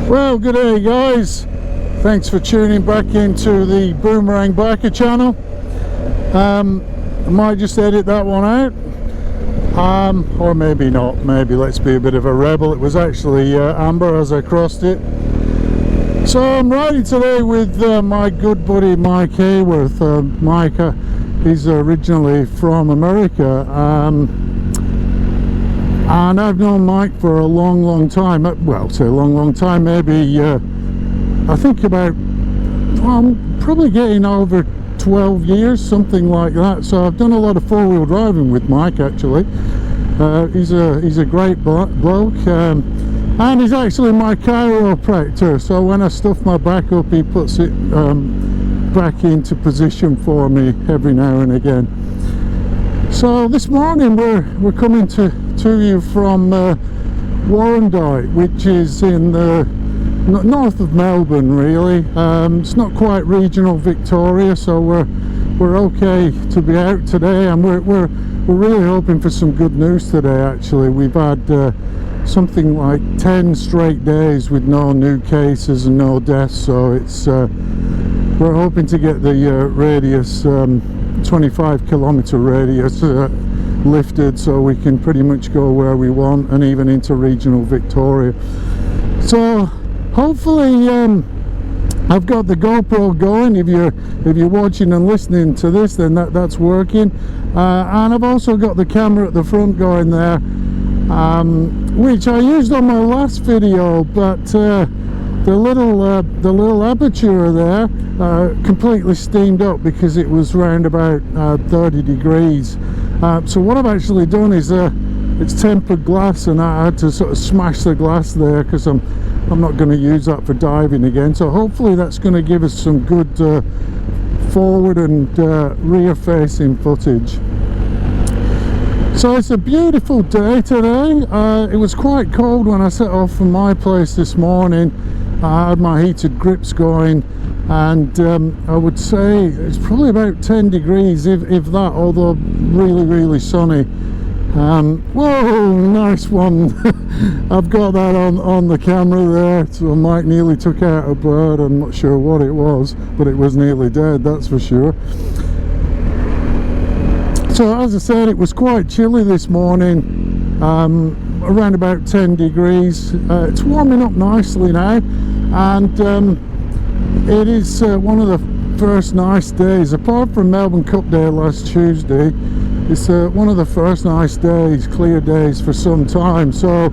Well, good day guys, thanks for tuning back into the Boomerang Biker channel. I might just edit that one out, or maybe not. Maybe let's be a bit of a rebel. It was actually amber as I crossed it. So I'm riding today with my good buddy Mike Hayworth. Mike, he's originally from America, and I've known Mike for a long time. Well, say a long time, maybe I think about, well, I'm probably getting over 12 years, something like that. So I've done a lot of four-wheel driving with Mike actually. He's a great bloke, and he's actually my chiropractor, so when I stuff my back up he puts it back into position for me every now and again. So this morning we're coming to you from Warrandyte, which is in the north of Melbourne really. It's not quite regional Victoria, so we're okay to be out today, and we're really hoping for some good news today. Actually, we've had something like 10 straight days with no new cases and no deaths, so it's we're hoping to get the radius 25-kilometre radius lifted, so we can pretty much go where we want and even into regional Victoria. So hopefully I've got the GoPro going. If you're watching and listening to this, then that's working, and I've also got the camera at the front going there, which I used on my last video, but the little aperture there completely steamed up because it was round about 30 degrees. So what I've actually done is it's tempered glass, and I had to sort of smash the glass there because I'm not going to use that for diving again. So hopefully that's going to give us some good forward and rear facing footage. So it's a beautiful day today. It was quite cold when I set off from my place this morning. I had my heated grips going, and I would say it's probably about 10 degrees if that, although really sunny. Whoa, nice one. I've got that on the camera there. So Mike nearly took out a bird. I'm not sure what it was, but it was nearly dead, that's for sure. So as I said, it was quite chilly this morning, around about 10 degrees. It's warming up nicely now, and it is one of the first nice days, apart from Melbourne Cup Day last Tuesday. It's one of the first nice days, clear days for some time. So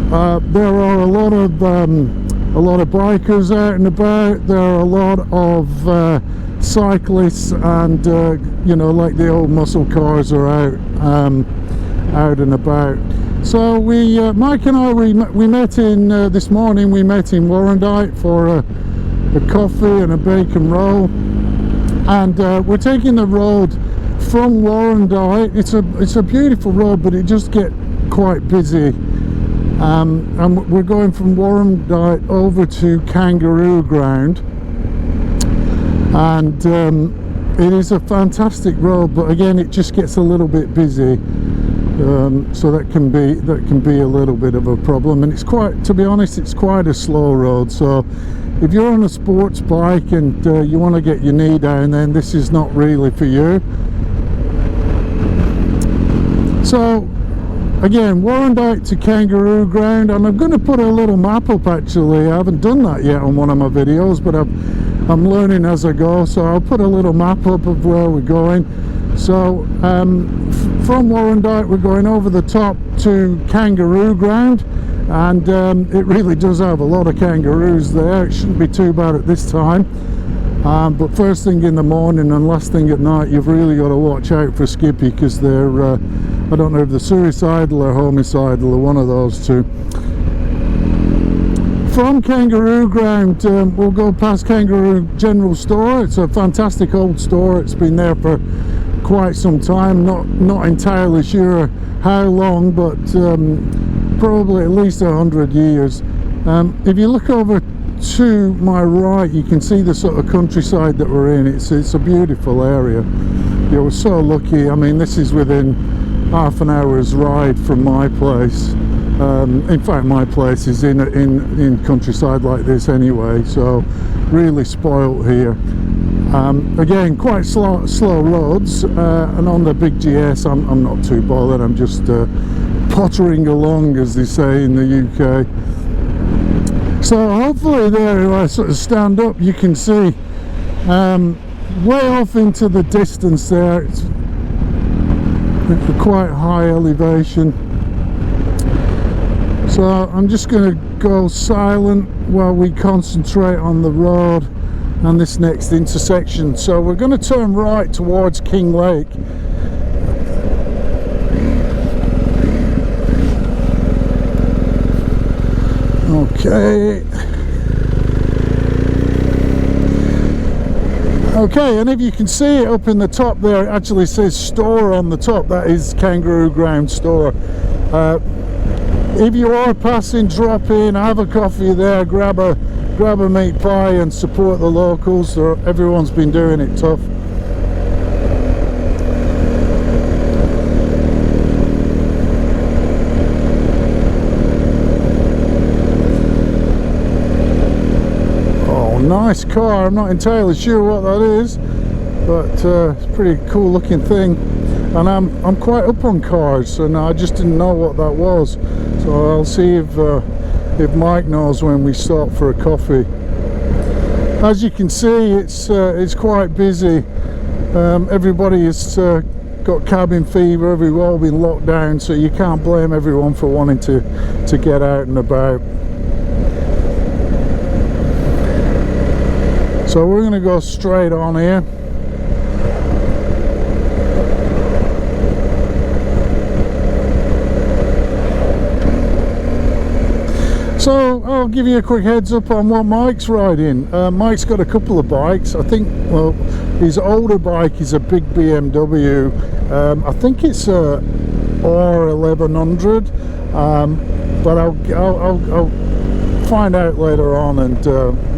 there are a lot of bikers out and about. There are a lot of cyclists, and you know, like the old muscle cars are out and about. So Mike and I, we met in this morning. We met in Warrandyte for a coffee and a bacon roll, and we're taking the road from Warrandyte. It's a beautiful road, but it just gets quite busy, and we're going from Warrandyte over to Kangaroo ground, and it is a fantastic road, but again it just gets a little bit busy, so that can be a little bit of a problem. And it's quite, to be honest, it's quite a slow road. So if you're on a sports bike and you want to get your knee down, then this is not really for you. So again, Warrandyte to Kangaroo ground, and I'm going to put a little map up actually. I haven't done that yet on one of my videos, but I'm learning as I go, so I'll put a little map up of where we're going. So from Warrandyte we're going over the top to Kangaroo ground, and it really does have a lot of kangaroos there. It shouldn't be too bad at this time, but first thing in the morning and last thing at night, you've really got to watch out for Skippy, because they're I don't know if they're suicidal or homicidal or one of those two. From Kangaroo ground, we'll go past Kangaroo General Store. It's a fantastic old store. It's been there for quite some time. Not entirely sure how long, but probably at least 100 years. If you look over to my right, you can see the sort of countryside that we're in. It's a beautiful area. You're so lucky. I mean, this is within half an hour's ride from my place. In fact, my place is in countryside like this anyway, so really spoilt here. Again, quite slow roads, and on the big GS I'm not too bothered. I'm just pottering along, as they say in the UK. So hopefully there, if I sort of stand up, you can see way off into the distance there. It's a quite high elevation. So I'm just going to go silent while we concentrate on the road and this next intersection. So we're going to turn right towards King Lake. Okay, and if you can see it up in the top there, it actually says store on the top. That is Kangaroo Ground Store. If you are passing, drop in, have a coffee there, grab a meat pie and support the locals. Everyone's been doing it tough. Oh, nice car. I'm not entirely sure what that is, but it's a pretty cool looking thing. And I'm quite up on cars, and I just didn't know what that was. So I'll see if Mike knows when we stop for a coffee. As you can see, it's quite busy. Everybody has got cabin fever. We've all been locked down, so you can't blame everyone for wanting to get out and about. So we're going to go straight on here. So I'll give you a quick heads up on what Mike's riding. Mike's got a couple of bikes. I think, well, his older bike is a big BMW. I think it's a R1250, but I'll find out later on and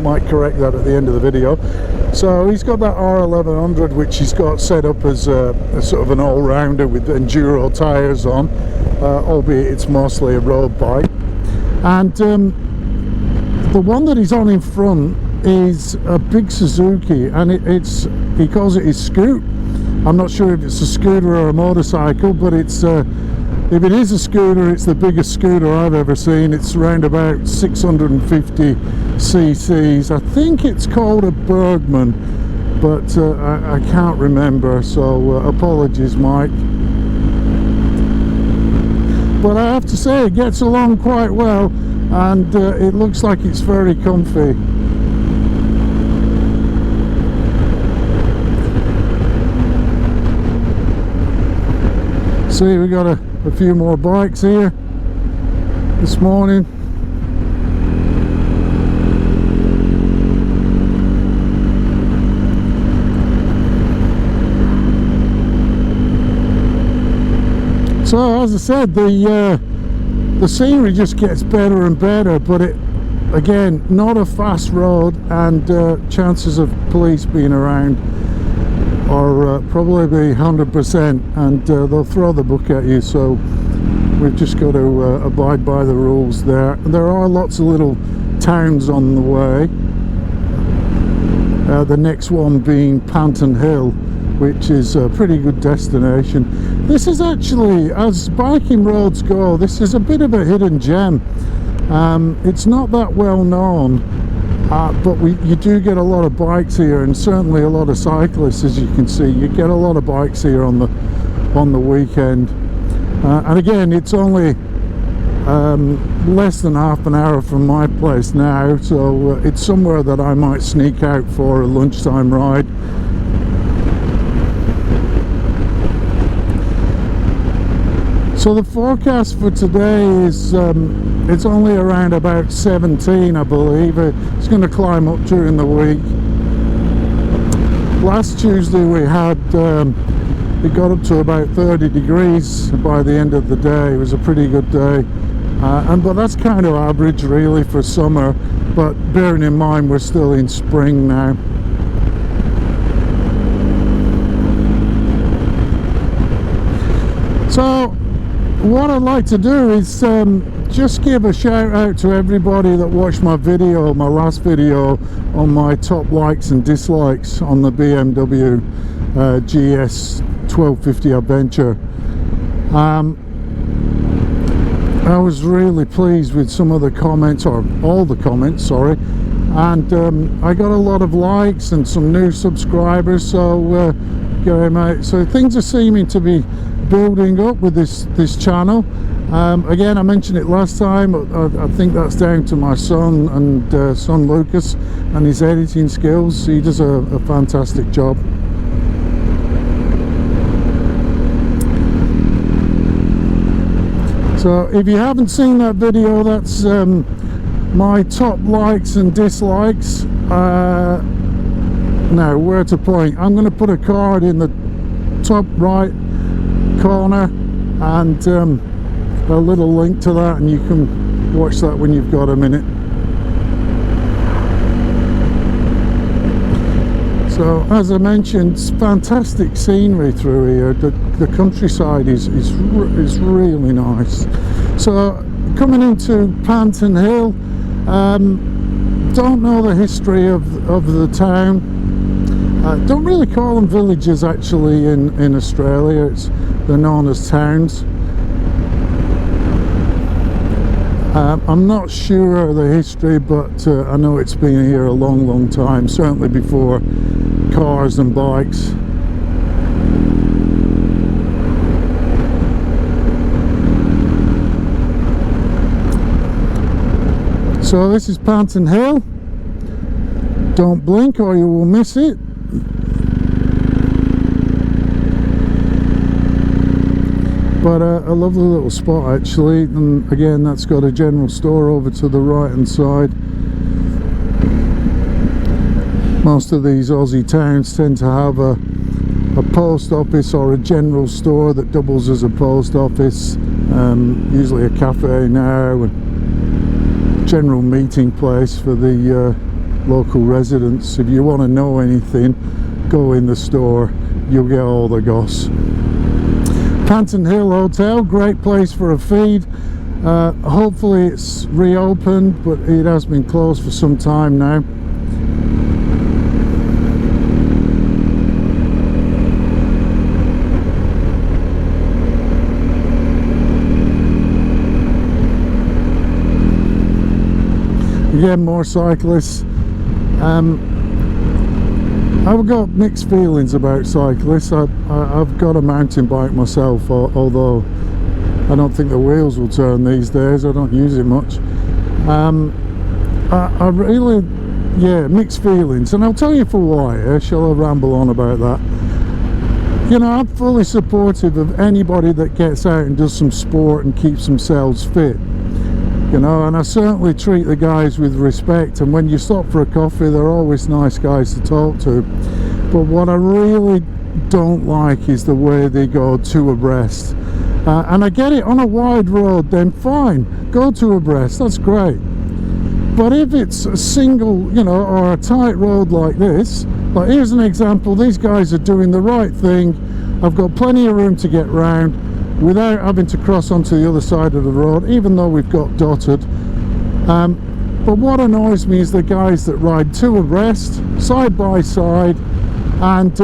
might correct that at the end of the video. So he's got that R1100, which he's got set up as a sort of an all-rounder with enduro tyres on, albeit it's mostly a road bike. And the one that he's on in front is a big Suzuki, and he calls it his scoot. I'm not sure if it's a scooter or a motorcycle, but it's if it is a scooter, it's the biggest scooter I've ever seen. It's around about 650 cc's. I think it's called a Bergman, but I can't remember, so apologies, Mike. But I have to say, it gets along quite well, and it looks like it's very comfy. See, we got a few more bikes here this morning. So as I said, the scenery just gets better and better, but it, again, not a fast road, and chances of police being around are probably 100%, and they'll throw the book at you. So we've just got to abide by the rules there. There are lots of little towns on the way, the next one being Panton Hill, which is a pretty good destination. This is actually, as biking roads go, this is a bit of a hidden gem. It's not that well known, but you do get a lot of bikes here, and certainly a lot of cyclists. As you can see, you get a lot of bikes here on the weekend. And again, it's only less than half an hour from my place now, so it's somewhere that I might sneak out for a lunchtime ride. So the forecast for today is it's only around about 17, I believe. It's going to climb up during the week. Last Tuesday we had it got up to about 30 degrees by the end of the day. It was a pretty good day, but that's kind of average really for summer. but bearing in mind we're still in spring now. So what I'd like to do is just give a shout out to everybody that watched my video, my last video on my top likes and dislikes on the BMW GS 1250 Adventure. I was really pleased with some of the comments, or all the comments, sorry, and I got a lot of likes and some new subscribers, so so things are seeming to be building up with this channel. Again, I mentioned it last time, I think that's down to my son and son Lucas and his editing skills. He does a fantastic job. So if you haven't seen that video, that's my top likes and dislikes. Now, where to point? I'm going to put a card in the top right corner and a little link to that, and you can watch that when you've got a minute. So as I mentioned, it's fantastic scenery through here. The countryside is really nice. So coming into Panton Hill, don't know the history of the town. Don't really call them villages actually in Australia. They're known as towns. I'm not sure of the history, but I know it's been here a long time, certainly before cars and bikes. So this is Panton Hill. Don't blink or you will miss it. But a lovely little spot actually, and again that's got a general store over to the right hand side. Most of these Aussie towns tend to have a post office or a general store that doubles as a post office, usually a cafe now, and general meeting place for the local residents. If you want to know anything, go in the store, you'll get all the goss. Panton Hill Hotel, great place for a feed. Hopefully it's reopened, but it has been closed for some time now. Again, more cyclists. I've got mixed feelings about cyclists. I've got a mountain bike myself, although I don't think the wheels will turn these days. I don't use it much. I really, mixed feelings, and I'll tell you for why. Shall I ramble on about that? You know, I'm fully supportive of anybody that gets out and does some sport and keeps themselves fit. You know, and I certainly treat the guys with respect, and when you stop for a coffee they're always nice guys to talk to. But what I really don't like is the way they go two abreast. And I get it, on a wide road then fine, go two abreast, that's great. But if it's a single, you know, or a tight road like this, like here's an example, these guys are doing the right thing. I've got plenty of room to get round without having to cross onto the other side of the road, even though we've got dotted. But what annoys me is the guys that ride two abreast, side by side, and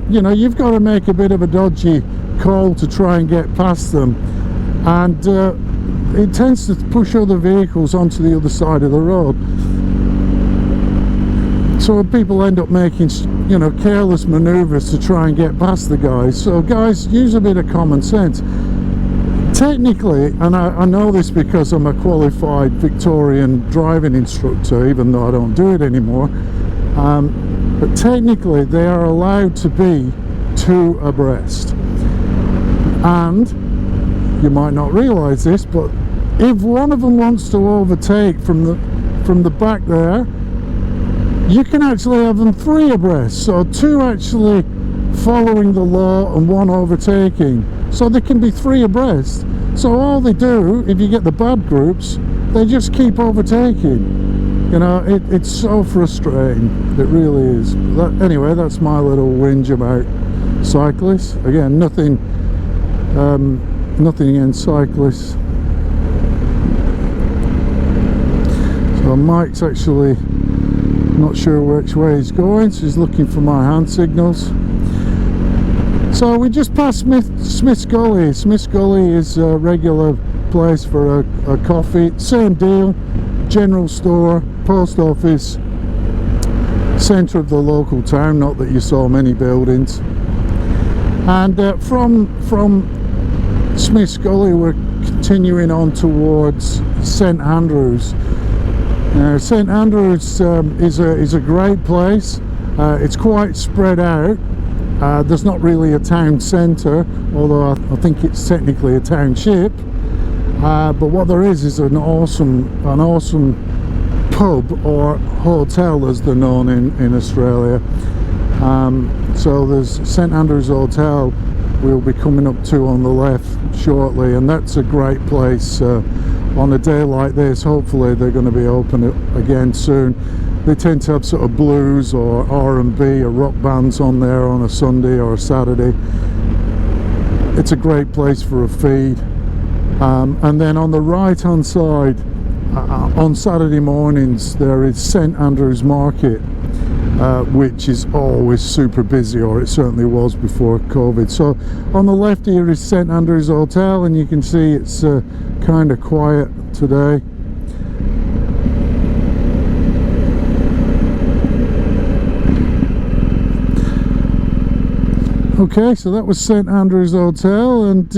you know, you've got to make a bit of a dodgy call to try and get past them, and it tends to push other vehicles onto the other side of the road. So people end up making, you know, careless manoeuvres to try and get past the guys. So guys, use a bit of common sense. Technically, and I know this because I'm a qualified Victorian driving instructor, even though I don't do it anymore, but technically they are allowed to be two abreast. And you might not realise this, but if one of them wants to overtake from the back there, you can actually have them three abreast, so two actually following the law and one overtaking, so they can be three abreast. So all they do, if you get the bad groups, they just keep overtaking. You know, it's so frustrating. It really is. Anyway, that's my little whinge about cyclists. Again, nothing against cyclists. So Mike's actually not sure which way he's going, so he's looking for my hand signals. So we just passed Smith's Gully. Smith's Gully is a regular place for a coffee. Same deal, general store, post office, centre of the local town, not that you saw many buildings. And from Smith's Gully we're continuing on towards St Andrews. St Andrews is a great place. It's quite spread out. There's not really a town centre, although I think it's technically a township. But what there is an awesome pub or hotel, as they're known in Australia. So there's St Andrews Hotel we'll be coming up to on the left shortly, and that's a great place on a day like this. Hopefully they're going to be open again soon. They tend to have sort of blues or R&B or rock bands on there on a Sunday or a Saturday. It's a great place for a feed. And then on the right hand side, on Saturday mornings, there is St Andrews Market, which is always super busy, or it certainly was before COVID. So on the left here is St Andrews Hotel, and you can see it's kind of quiet today. Okay, so that was St Andrews Hotel, and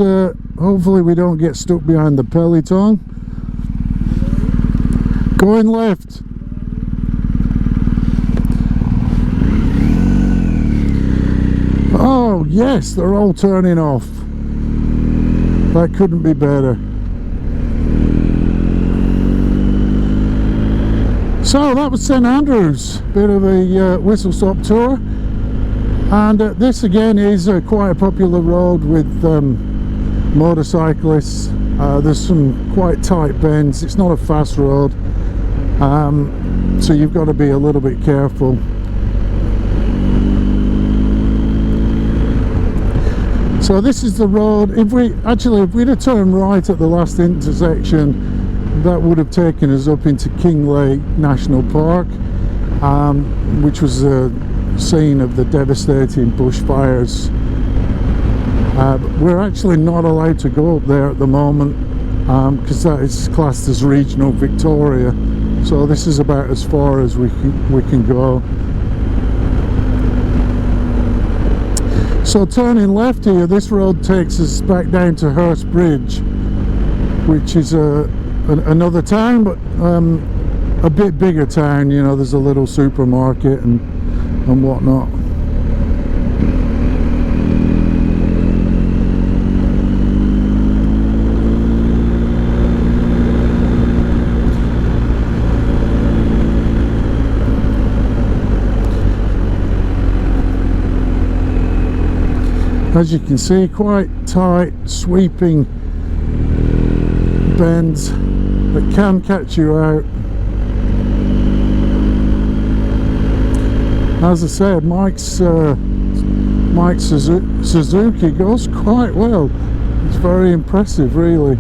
hopefully we don't get stuck behind the peloton. Going left. Oh yes, they're all turning off. That couldn't be better. So that was St Andrews, bit of a whistle stop tour. And this again is quite a popular road with motorcyclists. There's some quite tight bends. It's not a fast road, so you've got to be a little bit careful. So this is the road. If we'd have turned right at the last intersection, that would have taken us up into Kinglake National Park, which was a scene of the devastating bushfires. We're actually not allowed to go up there at the moment because that is classed as regional Victoria. So this is about as far as we can go. So turning left here, this road takes us back down to Hurstbridge, which is another town, but a bit bigger town. You know, there's a little supermarket and whatnot. As you can see, quite tight, sweeping bends that can catch you out. As I said, Mike's Suzuki goes quite well. It's very impressive, really.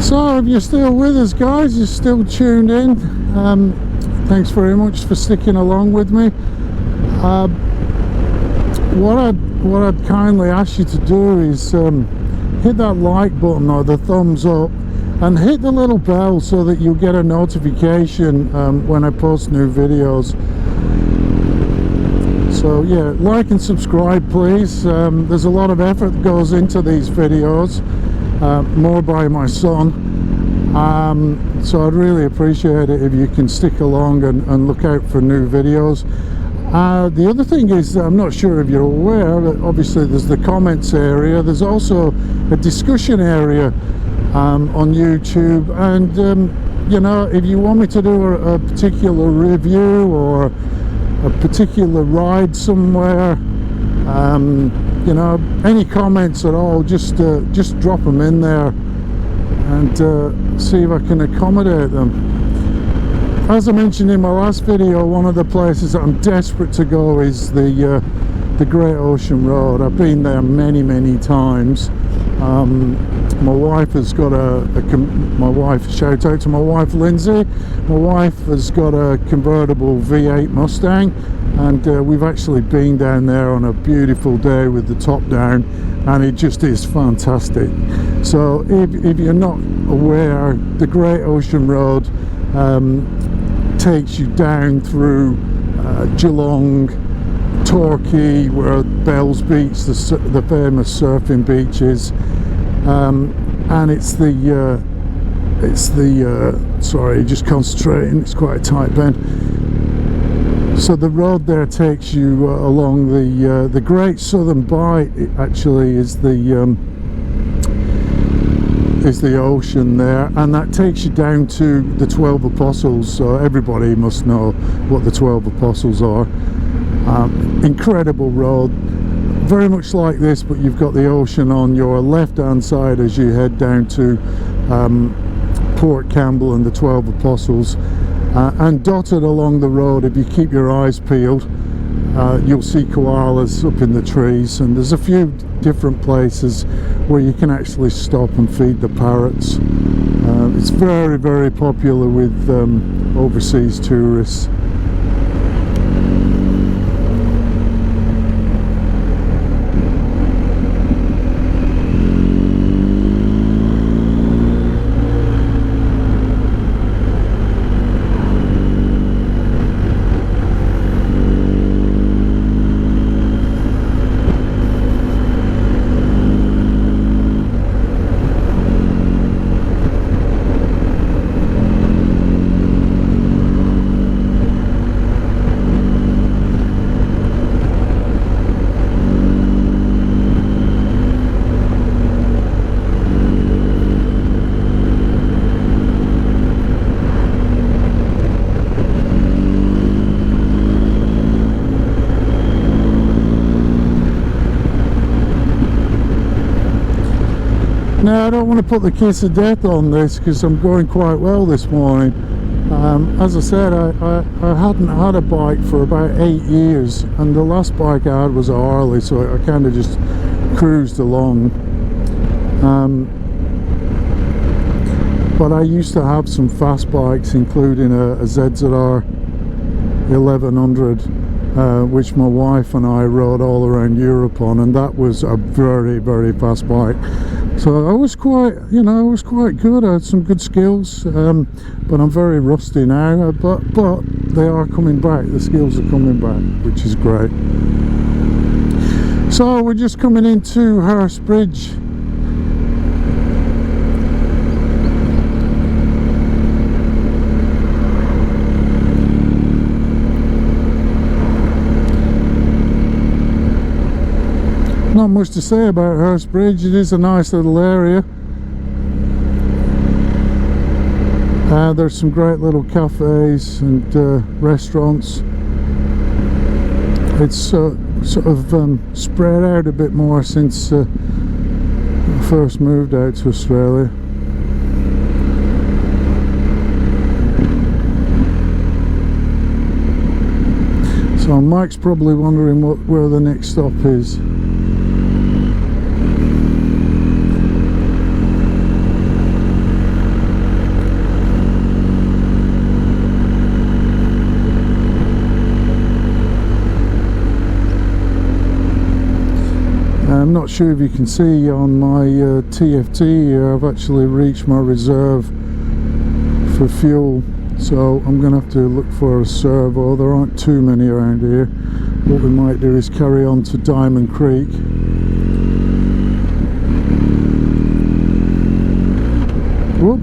So if you're still with us, guys, you're still tuned in, thanks very much for sticking along with me. What what I'd kindly ask you to do is hit that like button or the thumbs up, and hit the little bell so that you'll get a notification when I post new videos. So yeah, like and subscribe please. There's a lot of effort that goes into these videos, more by my son, so I'd really appreciate it if you can stick along and look out for new videos. The other thing is, I'm not sure if you're aware, that obviously there's the comments area, there's also a discussion area on YouTube, and you know, if you want me to do a particular review or a particular ride somewhere, you know, any comments at all, just drop them in there and see if I can accommodate them. As I mentioned in my last video, one of the places that I'm desperate to go is the Great Ocean Road. I've been there many times. My wife has got shout out to my wife Lindsay. My wife has got a convertible V8 Mustang, and we've actually been down there on a beautiful day with the top down, and it just is fantastic. So if you're not aware, the Great Ocean Road takes you down through Geelong, Torquay, where Bells Beach, the famous surfing beach is, and it's the sorry, just concentrating, it's quite a tight bend. So the road there takes you along the Great Southern Bight. It actually is the ocean there, and that takes you down to the 12 Apostles. So everybody must know what the 12 Apostles are. Incredible road, very much like this, but you've got the ocean on your left hand side as you head down to Port Campbell and the 12 Apostles, and dotted along the road, if you keep your eyes peeled, you'll see koalas up in the trees, and there's a few different places where you can actually stop and feed the parrots. It's very popular with overseas tourists. Now, I don't want to put the kiss of death on this because I'm going quite well this morning. As I said, I hadn't had a bike for about 8 years, and the last bike I had was a Harley, so I kind of just cruised along. But I used to have some fast bikes, including a ZZR 1100, which my wife and I rode all around Europe on, and that was a very fast bike. So I was quite, you know, I was quite good. I had some good skills, but I'm very rusty now. But they are coming back. The skills are coming back, which is great. So we're just coming into Hurstbridge. Not much to say about Hurstbridge. It is a nice little area. There's some great little cafes and restaurants. It's sort of spread out a bit more since I first moved out to Australia. So Mike's probably wondering where the next stop is. I'm not sure if you can see on my TFT here, I've actually reached my reserve for fuel, so I'm going to have to look for a servo. There aren't too many around here. What we might do is carry on to Diamond Creek. Whoop.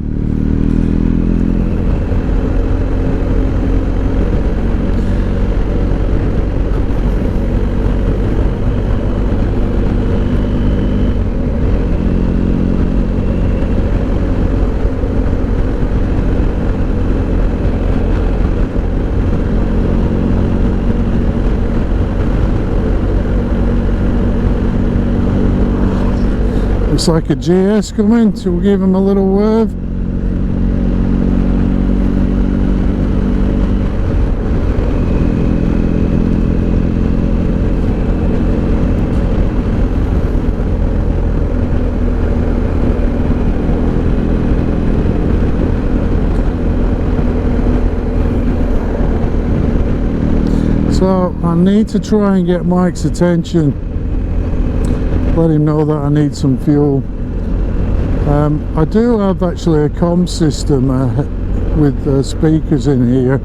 Looks like a GS coming, so we'll give him a little wave. So I need to try and get Mike's attention. Let him know that I need some fuel. I do have actually a comm system with speakers in here,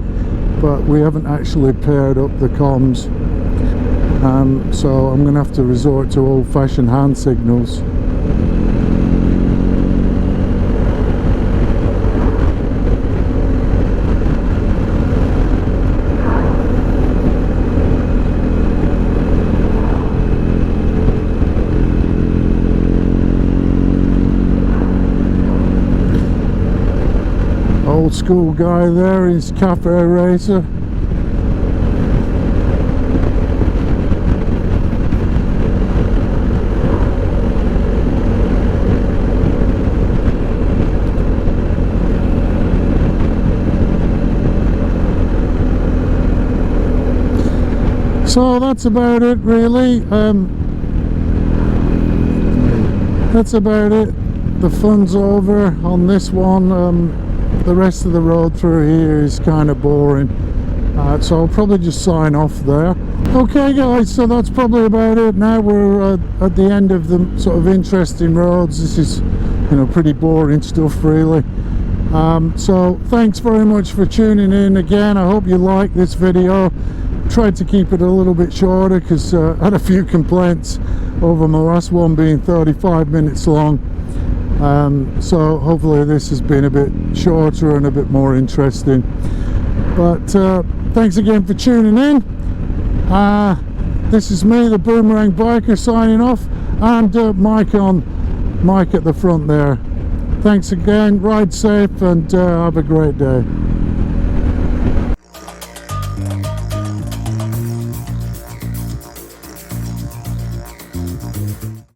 but we haven't actually paired up the comms, so I'm going to have to resort to old-fashioned hand signals. Old school guy there, he's café racer. So that's about it really. That's about it. The fun's over on this one. The rest of the road through here is kind of boring, so I'll probably just sign off there. Okay guys, so that's probably about it. Now we're at the end of the sort of interesting roads. This is, you know, pretty boring stuff really. So thanks very much for tuning in again. I hope you liked this video. Tried to keep it a little bit shorter because I had a few complaints over my last one being 35 minutes long. So hopefully this has been a bit shorter and a bit more interesting, but thanks again for tuning in. This is me, the Boomerang Biker, signing off, and Mike at the front there. Thanks again, ride safe, and have a great day.